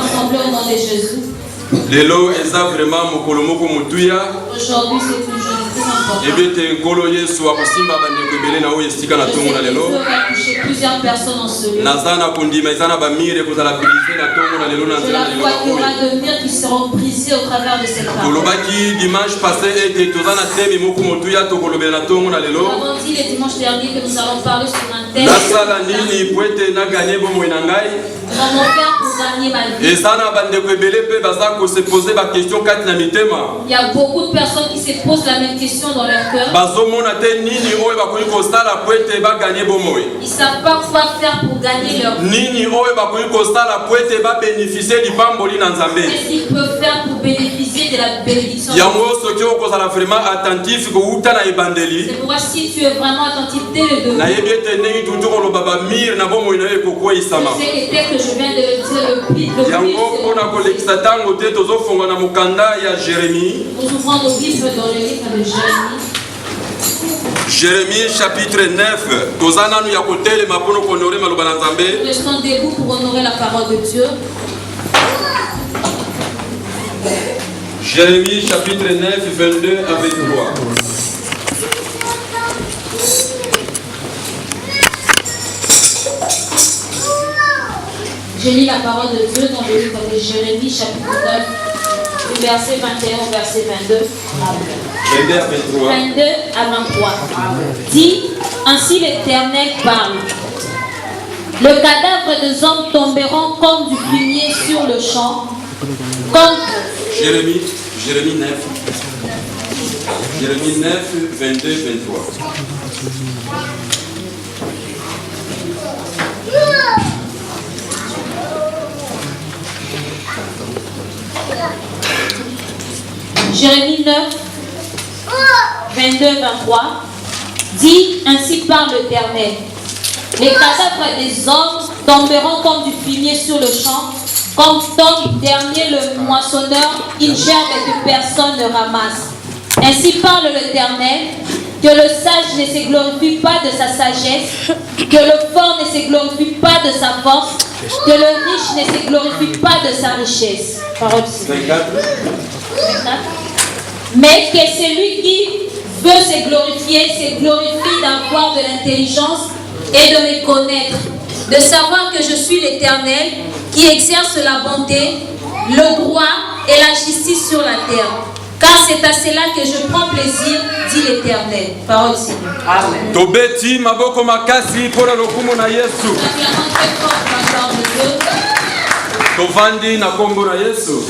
ensemble au nom de Jésus. Lelo eza vraiment mokolo moko mutuya. Aujourd'hui c'est une journée très importante. Ebete nkolo Yesu akosimba bandeko ebele na oyo esika na tongo na lelo. Plusieurs personnes en ce lieu. Nazana kondima ezana bamire kozala brisé na tongo na lelo na nzela lelo. Je vois qu'il y aura de murs qui seront brisés au travers de cette parole. Tolobaki dimanche passé ete tozana teme moko mutuya tokolobela na tongo na lelo. Nous avons dit le dimanche dernier que nous allons parler sur un thème. Nasala nini po ete na gagner bomo na ngai. Comment faire pour gagner ma vie? Ezana bandeko ebele pe baza ko se poser ba question kati na mitema. Il y a beaucoup de personnes qui se posent la même question dans leur cœur. Bazomona te nini oyo bakoki kosala po ete ba gagner bomo. Ils savent pas quoi faire pour gagner leur vie. Nini oyo bakoki kosala po ete ba bénéficier du pamboli na Nzambe. Qu'est-ce qu'ils peuvent faire pour bénéficier de la bénédiction? Yango soki okozala vraiment attentif ko uta na ebandeli. C'est pourquoi si tu es vraiment attentif dès le début. Na yebi ete ndenge toujours lo baba mir na bomo ina ekoko isama. C'est que dès que je viens de le dire le plus. Yango pona kolekisa tango te tozofonga na mukanda ya Jérémie. Nous ouvrons nos Bibles dans le livre de Jérémie. Jérémie chapitre 9. Tozana nu ya kotele mapono konore maloba na Nzambe. Restons debout pour honorer la parole de Dieu. Jérémie chapitre 9, 22 à 23. Je lis la parole de Dieu dans le livre de Jérémie chapitre 9, du verset 21 au verset 22. 22 à 23. 22 à 23. Dit, ainsi l'Éternel parle. Le cadavre des hommes tomberont comme du fumier sur le champ. Comme... Jérémie 9. Jérémie 9, 22, 23. Jérémie 9, 22, 23. Dit, ainsi parle l'Éternel. Les cadavres des hommes tomberont comme du fumier sur le champ, comme tombe dernier le moissonneur, une gerbe que personne ne ramasse. Ainsi parle l'Éternel, que le sage ne se glorifie pas de sa sagesse, que le fort ne se glorifie pas de sa force, que le riche ne se glorifie pas de sa richesse. Parole 24. Mais que celui qui veut se glorifie d'avoir de l'intelligence et de me connaître, de savoir que je suis l'Éternel qui exerce la bonté, le droit et la justice sur la terre. Car c'est à cela que je prends plaisir, dit l'Éternel. Parole du Seigneur. Amen. Tobeti maboko makasi pour le lokumo na Yesu. Tovandi na kombo na Yesu.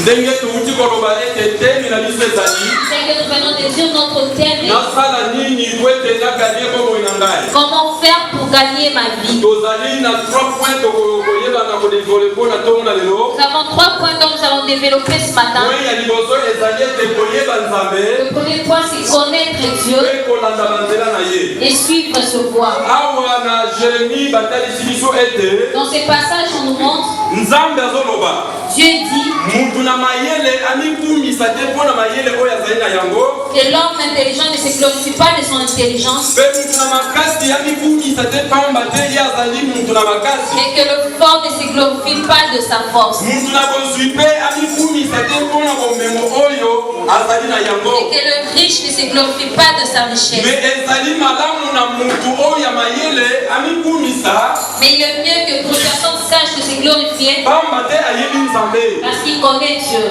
Ndenge tuuti koloba ete temi na biso ezali. C'est que nous venons de dire notre thème. Nasala nini kwete na gagner bomo na ngai. Comment faire pour gagner ma vie? Tozali na 3 points tokoyeba na ko développer na tongo na lelo. Nous avons 3 points dont nous allons développer ce matin. Oui, ya liboso ezali ete koyeba Nzambe. Le premier point c'est connaître Dieu Pe kolanda banzela na ye. et suivre ce voie. Awa na Jérémie batali biso ete. Dans ces passages on nous montre Nzambe azoloba. Dieu dit mutu na mayele amikumisa te pona mayele oyo azali na yango. que l'homme intelligent ne se glorifie pas de son intelligence. Pe mutu na makasi amikumisa te pamba te ye azali mutu na makasi. Mais que le fort ne se glorifie pas de sa force. Mutu na kozwi pe amikumisa te pona bomemo oyo azali na yango. Et que le riche ne se glorifie pas de sa richesse. Mais ezali malamu na mutu oyo ya mayele amikumisa. Mais il est mieux que pour une personne sage de se glorifier Pamba te ayebi Nzambe. parce qu'il connaît Dieu.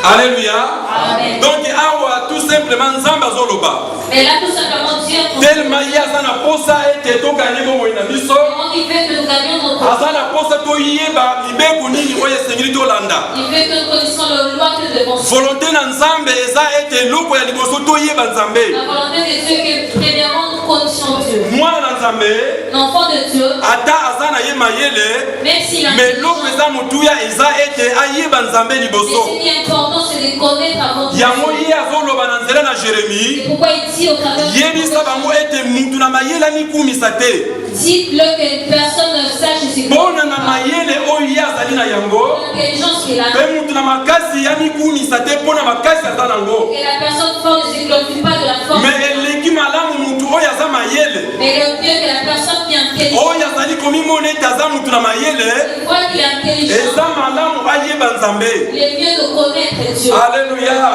Alléluia. Amen. Donc awa tout simplement Nzambe azoloba. Mais là tout simplement Dieu Tellement il y a na posa ete to gagner bomo na biso. il veut que nous gagnions notre vie. Azana posa to yeba mibeko nini oyo esengeli to landa. Il veut que nous connaissions le loi que nous devons suivre. Volonté na Nzambe eza ete loko ya liboso to yeba Nzambe. La volonté de Dieu que premièrement nous connaissions Dieu. Mwana na Nzambe L'enfant de Dieu, ata azana ye mayele. même s'il a Mais loko eza mutuya eza ete ayeba Nzambe mais liboso. ce qui est important c'est de connaître avant Dieu. Yango ye azoloba na nzela na Jérémie. C'est pourquoi il dit au travers de Yebisa bango ete mutu na mayele amikumisa te. dites-le que personne ne sache ce que Bona na mayele oyo ye azali na yango. l'intelligence qui est là. Pe mutu na makasi amikumisa te pona makasi aza nango. Et la personne forte ne se glorifie pas de la force. Mais eleki malamu mutu oyo aza mayele. Mais le mieux que la personne qui est intelligent. oyo azali komimona ete aza mutu na mayele Il voit qu'il est intelligent. eza malamu ayeba nzambe. Il est mieux de connaître Dieu. Alléluia.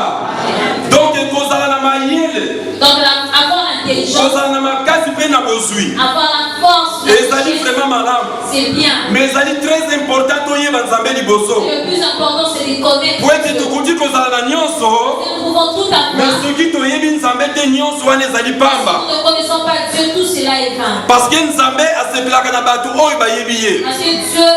Donc ekozala na mayele, Donc avoir l'intelligence, kozala na makasi mpe na bozwi, avoir la force, ezali vraiment malamu. c'est bien. Mais ezali très important toyeba nzambe liboso Le plus important, c'est de connaître po ete Dieu. tokoki kozala na nyonso, Nous pouvons tout mais avoir. soki toyebi nzambe te nyonso wana ezali Si pamba. nous ne connaissons pas Dieu, tout cela est vain. Parce que nzambe asepelaka na bato oyo bayebi ye. Parce que Dieu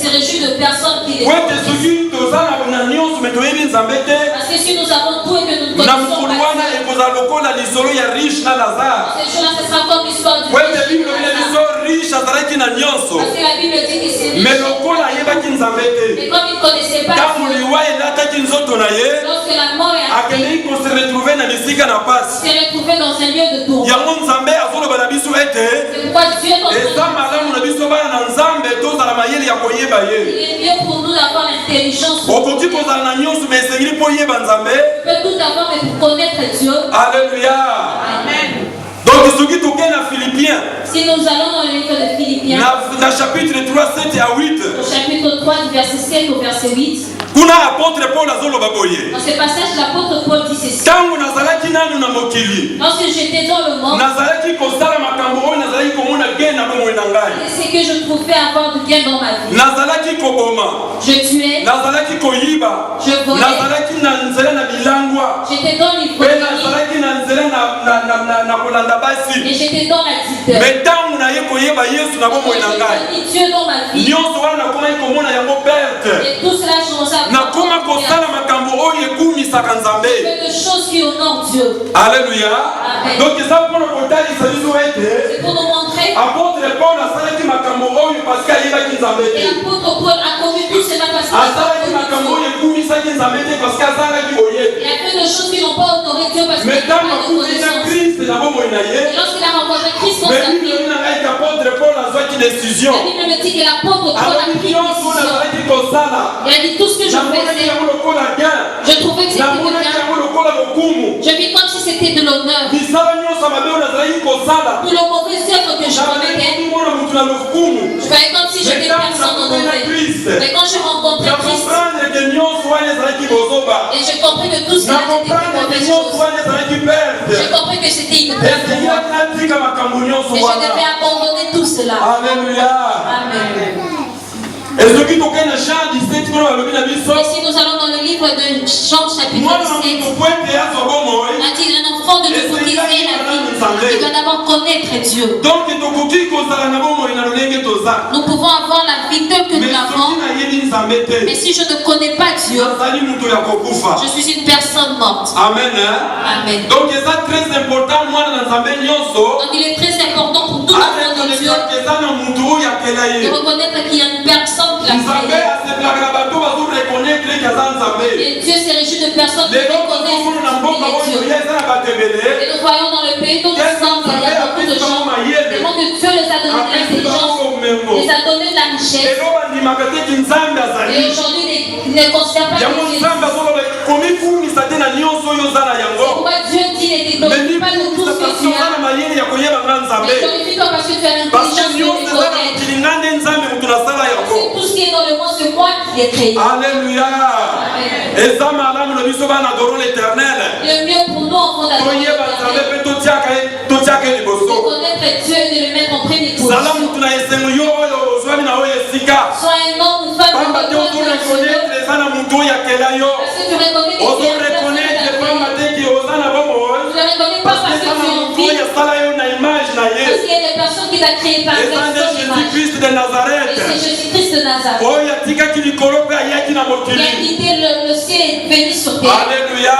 se réjouit de personnes qui les po ete connaissent. soki toza na nyonso me toyebi nzambe te, Parce que si nous avons tout et que nous ne na connaissons mokolo pas wana Dieu, ekozala lokola lisolo ya riche na lazare. ces jours-là, ce sera comme l'histoire du po ete riche. biblo bina biso riche azalaki na nyonso, Parce que la Bible dit que c'est me riche. lokola ayebaki nzambe te, Mais comme il ne connaissait pas ntango Dieu, liwa elataki nzoto na ye, lorsque la mort est arrivée, akendeki kose retrouve na bisika na il pasi. s'est retrouvé dans un lieu de tour. yango nzambe azoloba na biso ete C'est pourquoi Dieu est eza malamu na biso bana na nzambe tozala mayele ya koyeba Il ye. est mieux pour nous d'avoir l'intelligence. On okoki kozala na nyonso me esengeli mpo oyeba nzambe. peut tout avoir, mais pour connaître Dieu. Alléluia. Amen. Donc soki tokei na Philippiens Si nous allons dans le livre de Philippiens, na chapitre 3 7 à 8, au chapitre 3, du verset 7 au verset 8, kuna apôtre Paul azoloba boye, dans ce passage, l'apôtre Paul dit ceci. ntango nazalaki nanu na mokili, Lorsque j'étais dans le monde, nazalaki kosala makambo oyo nazalaki komona ge na bomoi na ngai, c'est que je trouvais avoir du bien dans ma vie. nazalaki koboma, Je tuais, nazalaki koyiba, je volais, nazalaki na nzela na bilangwa, j'étais dans mpe l'ivrognerie nazalaki na nzela na kolanda basi. et j'étais dans l'adultère. me ntango naye koyeba yesu na bomoi na ngai, J'ai mis Dieu dans ma vie. nyonso wana nakomaki komona yango perte, Et tout cela, je commençais à nakoma kosala makambo oyo ekumisaka nzambe. de choses qui honorent Dieu. Alléluia. Amen. Donc eza mpona kotalisa biso ete C'est pour nous montrer. apôtre Paul asalaki makambo oyo parce que ayebaki nzambe Et te, l'apôtre Paul a commis tout cela parce qu'il a asalaki makambo connu oyo ekumisaki nzambe te parce que azalaki Dieu. boyebi. Il a fait des choses qui n'ont pas honoré Dieu parce qu'il me n'a ntango pas de akutaki na connaissance. kriste na bomoi na ye, Et lorsqu'il a rencontré Christ dans me sa vie, bible na ngai ke apôtre Paul azwaki décision, la Bible me dit que l'apôtre Paul a alobi pris une nyonso oyo décision. azalaki kosala, Il a dit tout ce que je namonaki faisais, yango lokola gain, je trouvais que c'était namonaki bien. yango lokola lokumu. Je vis comme si c'était de l'honneur. misala nyonso ya mabe oyo nazalaki kosala, Pour le mauvais œuvre que je commettais, nazalaki komona motu na lokumu. je voyais comme si j'étais personne en honneur. Mais quand je rencontrais na Christ, comprendre ke nyonso wana ezalaki bozoba, et j'ai compris que tout na cela était une comprendre ke mauvaise nyonso chose. wana ezalaki perte, J'ai compris que c'était une perte pour moi. esengilaki natika makambo nyonso Et je wana. devais abandonner tout cela. Alléluia. Amen. ezoki tokei na Jean 17 mpona balobi na biso, Et si nous allons dans le livre de Jean chapitre mwana na 17, moto po ete azwa bomoi, on a dit un enfant de nouveau qui fait la vie, il doit d'abord connaître Dieu. donc tokoki kozala na bomoi na lolenge toza, Nous pouvons avoir la vie telle que nous mais l'avons, soki nayebi nzambe te, mais si je ne connais pas Dieu, nazali moto ya kokufa. je suis une personne morte. Amen, hein? Amen. Donc eza très important mwana na nzambe nyonso Donc il est très important pour tout enfant de Dieu arekonnaître eza na motu oyo akela de ye. reconnaître qu'il y a une personne qui l'a nzambe créé. asepelaka na bato bazoreconnaître eke aza nzambe. Et Dieu s'est réjoui de personnes qui lelo reconnaissent tozomona na mboka qu'il est oyo Dieu. ye eza na bato ebele, Et nous voyons dans le pays où nous sommes, il y a beaucoup de gens. Tellement que Dieu les a donné de apesi bango l'intelligence, komengo. les a donné de la richesse. lelo bandimaka teki nzambe Et azali, aujourd'hui, ils ne considèrent pas yango que Dieu nzambe azoloba komifumisa te na nyonso oyo oza na yango, pourquoi Dieu dit ne te glorifie pas de tout ce que tu oza as. na mayele ya koyebanga nzambe, Mais glorifie-toi parce que tu as parce que l'intelligence de nyonso eza na reconnaître. mokili nga nde nzambe motu nasala yango. Tout ce qui est dans le monde, c'est moi qui l'ai créé. Alléluia. eza malamu na biso bana adoro l'éternel, Le mieux pour nous, enfants toyeba nzambe d'adorer, mpe totiaka ye de liboso. connaître Dieu et de le mettre en premier zala position. mutu na esengo yo oyo ozwami na oyo esika, Sois un homme, une femme, pamba te de ozorekonetre eza na mutu oyo akela yo, parce que tu reconnais que tu es un ozorekonetre personne pamba te ki oza na bomoi, Tu ne le reconnais pas parce que eza tu na es en mutu vie. oyo asala yo na image na Parce ye, qu'il y a des personnes qui t'ont créé par eza nde personne image. jésus-christ de Et nazareth c'est Jésus-Christ de Nazareth oyo atikaki likolo mpe ayaki na qui a mokili. quitté le ciel et est venu sur terre. Alléluia.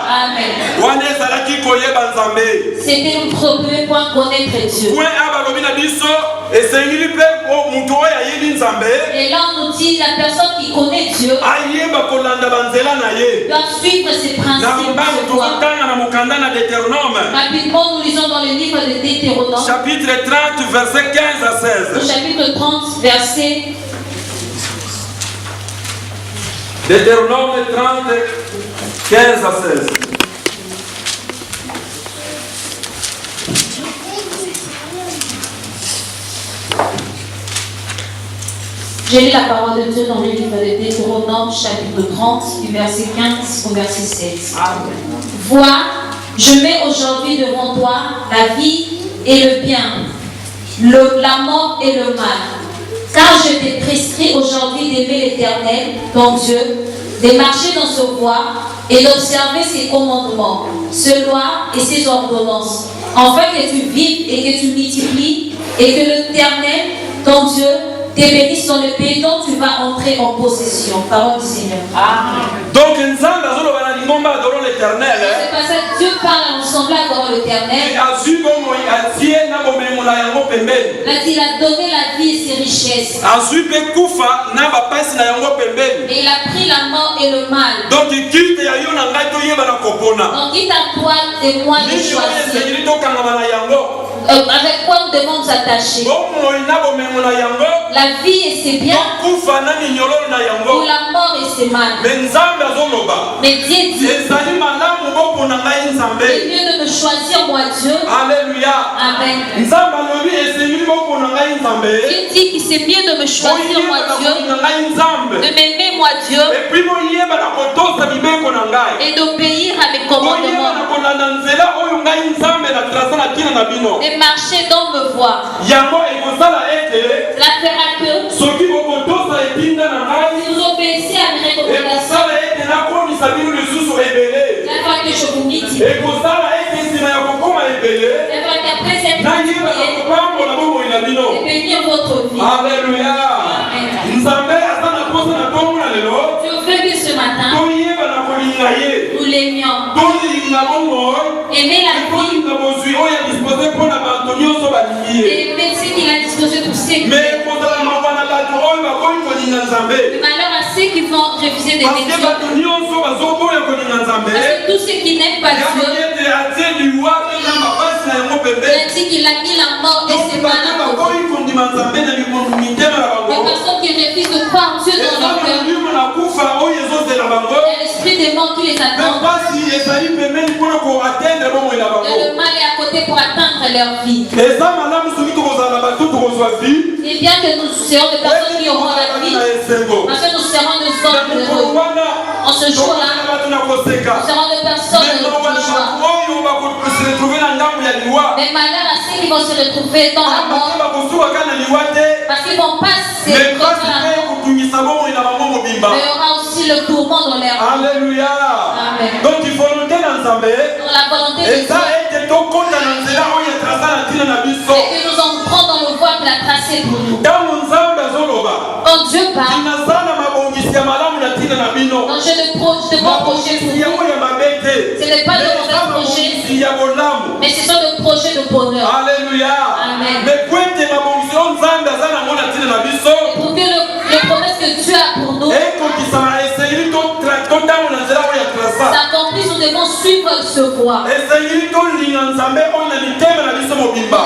Amen. wana ezalaki koyeba nzambe. C'était le premier point, connaître Dieu. point a balobi na biso esengeli mpe mutu oyo ayebi nzambe Et là, on nous dit la personne qui connaît Dieu ayeba kolanda banzela na ye. doit suivre ses na principes. mbangu ses lois. tokotanga na mokanda na Deutéronome Rapidement, nous lisons dans le livre de Deutéronome, chapitre 30 verset 15 à au 16. chapitre 30, verset Deutéronome 30 15 à 16. J'ai lu la parole de Dieu dans le livre de Deutéronome, chapitre 30, du verset 15 au verset 16. Amen. Vois, je mets aujourd'hui devant toi la vie et le bien, la mort et le mal. Car je t'ai prescrit aujourd'hui d'aimer l'Éternel, ton Dieu, de marcher dans ses voies et d'observer ses commandements, ses lois et ses ordonnances, afin que tu vives et que tu multiplies et que l'Éternel, ton Dieu, te bénisse dans le pays dont tu vas entrer en possession. Parole du Seigneur. Amen. Donc, l'éternel. C'est parce que Dieu parle ensemble dans l'éternel. Il a donné la vie et ses richesses. Et il a pris la mort et le mal. Donc il t'a toi et moi de choisir. Avec quoi nous devons nous attacher? La vie et ses biens, ou la mort et ses mal. Mais Dieu dit, c'est mieux de me choisir moi Dieu. Alléluia. Amen. Dieu dit que c'est mieux de me choisir moi Dieu, de m'aimer moi Dieu, et d'obéir à mes commandements, et marcher dans mes voies. Cela fera que si vous obéissez à mes recommandations, la fois que je vous multiplie, la fois qu'après cette et bénir votre vie. Alléluia. Je veux que ce matin, nous l'aimions. Aimer la vie. Et aimer ce qu'il a disposé pour ceux qui aiment. Le malheur à ceux qui vont refuser des lectures. Parce que tous ceux qui n'aiment pas Dieu, il a dit qu'il a mis la mort et ses mal à côté. Les personnes qui refusent de croire Dieu dans leur cœur, l'esprit des morts qui les attend. Le mal est à côté pour atteindre leur vie. Et bien que nous serons des personnes qui auront la vie, parce que nous serons des hommes heureux. En ce jour-là, nous serons des personnes de joie. Mais malheur à ceux qui vont se retrouver dans la mort, parce qu'ils vont passer dans la mort. Mais il y aura aussi le tourment dans l'air. Alléluia. Amen. Donc il faut noter dans la volonté de Dieu. Et que nous entrons dans le voie qu'il a tracé pour nous. Quand Dieu parle, donc je ne prône de bons projets pour vous. Ce n'est pas de mauvais projets, mais ce sont des projets de bonheur. Alléluia. Amen. Mais pour que les promesses que Dieu a pour nous s'accomplissent, nous devons suivre ce voie. Nous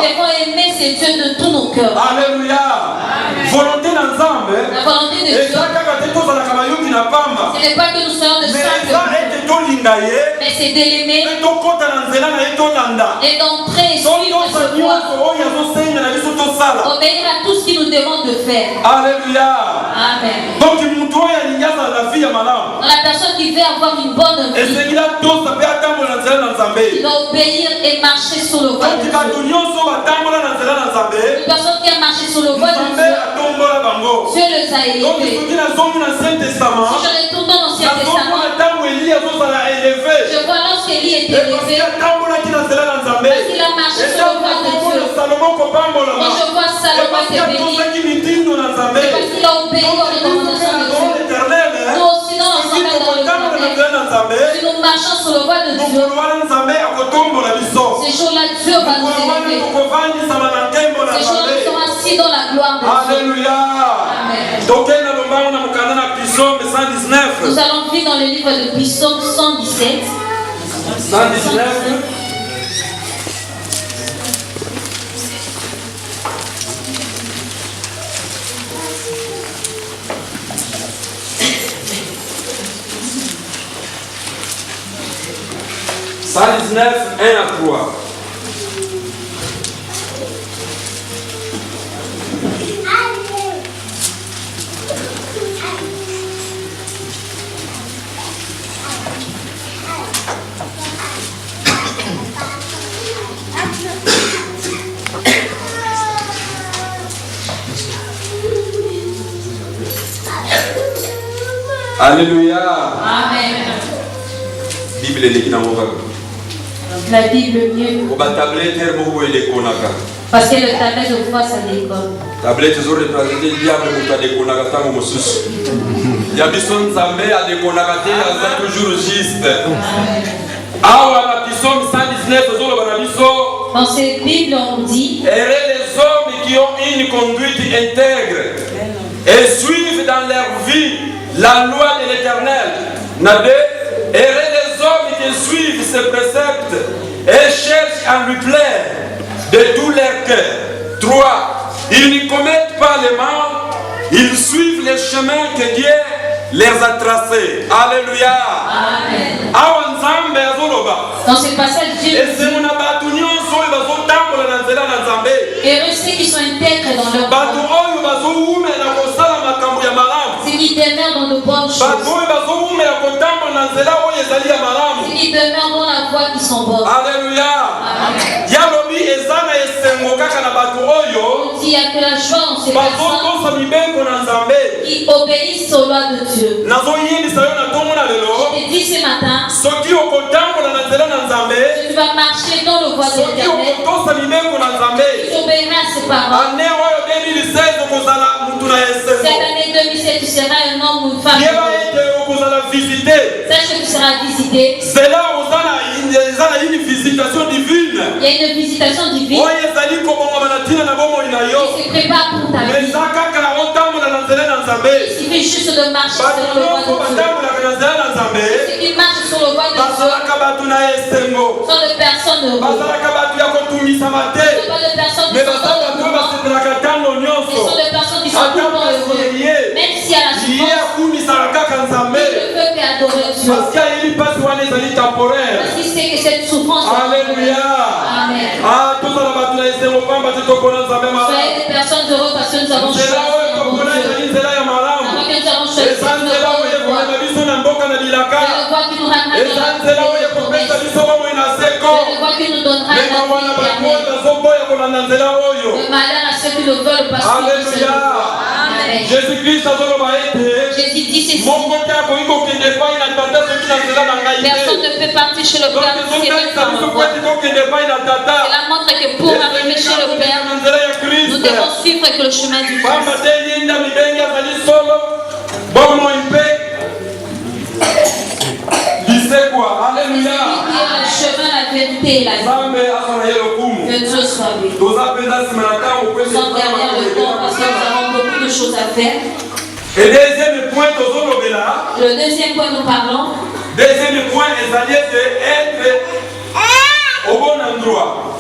devons aimer ces dieux de tous nos cœurs. Alléluia. Volonté d'ensemble. La volonté de Dieu. Ce n'est pas que nous soyons de simples, mais c'est de l'aimer et d'entrer et suivre ce voie. Obéir à tout ce qu'il nous demande de faire. Alléluia. Amen. Donc, la personne qui veut avoir une bonne vie, il doit obéir et marcher sur le voie de Dieu. Une personne qui a marché sur le voie de Dieu, Dieu les a élevés. Si je retourne dans l'Ancien Testament, je vois lorsqu'Élie était élevé, parce qu'il a marché sur le voie de Dieu. Quand je vois Salomon était béni, c'est parce qu'il a obéi aux recommandations de Dieu. Nous aussi, dans l'ensemble dans l'éternel, si nous marchons sur le voie de Dieu, ces jours-là, Dieu va nous élever. Ces jours-là, nous serons assis dans la gloire de Dieu. Alléluia. Amen. Nous allons vivre dans le livre de Psaume 117. 119. Psalm 19, 1 à 3. Alléluia. Amen. Bible est dans mon La Bible mieux. Parce que le tablette de foi, ça déconne. Tablette zo représenter diable muta déconaka tango mosusu. Ya biso nzambe a déconaka te aza toujours juste. Awa na biso 119 zo loba na biso. Dans cette Bible on dit heureux les hommes qui ont une conduite intègre et suivent dans leur vie la loi de l'Éternel. Heureux les hommes qui suivent ses préceptes et cherchent à lui plaire de tout leur cœur. 3. Ils ne commettent pas les mal, ils suivent les chemins que Dieu leur a tracés. Alléluia. Amen. Dans ce passage, Dieu dit et ceux qui sont intègres dans leur foi, ceux qui demeurent dans de bonnes choses, ceux qui demeurent dans la voie qui sont bonnes. Alléluia. On dit qu'il y a que la joie dans ces personnes qui obéissent aux lois de Dieu. Je te dis ce matin, si tu vas marcher dans le voie de l'Éternel, tu obéiras à ses paroles. Cette année 2007, tu seras un homme ou une femme. Sache que tu seras visité. Il y a une visitation divine qui se prépare pour ta vie. Il suffit juste de marcher sur le voie de Dieu. Ceux qui marchent sur le voie de Dieu sont des personnes heureuses. Ce sont pas des personnes qui sont dans le mouvement. Ce sont des personnes qui sont tout le temps heureuses. Même si à la souffrance, il ne peut qu'adorer Dieu. Parce qu'il sait que cette souffrance est Alléluia. Amen. Soyez des personnes heureuses parce que nous avons choisi un bon Dieu. Avant que nous avons choisi une bonne voie. C'est le voie qui nous ramène dans la promesse. C'est le voie qui nous donnera la vie éternelle. Le malheur à ceux qui le veulent parce qu'ils veulent cette voie. Amen. Jésus-Christ Jésus dit ceci. Personne ne peut partir chez le Père si c'est même par le voie. Cela montre que pour arriver chez le Père, nous devons suivre que le chemin du Fils. Alléluia. Le chemin, la vérité et la vie. Que Dieu soit béni. Nous sommes derrière le temps parce que nous avons beaucoup de choses à faire. Et deuxième point, le deuxième point nous parlons. Deuxième point, c'est être au bon endroit.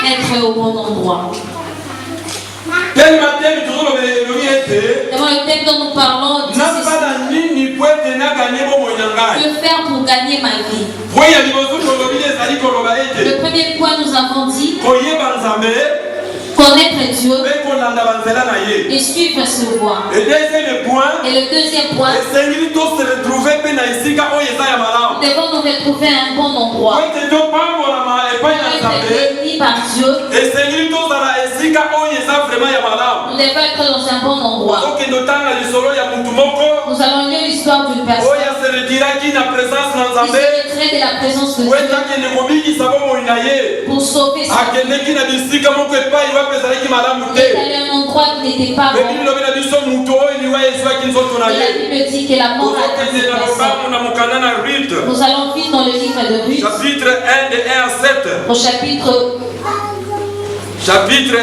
Être au bon endroit. Tel le thème dont nous parlons, que faire pour gagner ma vie? Le premier point, nous avons dit connaître Dieu et suivre ce voie. Et le deuxième point, nous devons nous retrouver à un bon endroit. Pour être bénis par Dieu, nous devons être dans un bon endroit. Nous allons lire l'histoire d'une personne qui se retrait de la présence de Dieu pour sauver sa vie. Il est allé à un endroit qui n'était pas bon. Et la Bible dit que la mort a atteint cette personne. Nous allons vivre dans le livre de Ruth. Chapitre 1 de 1 à 7. Au chapitre 1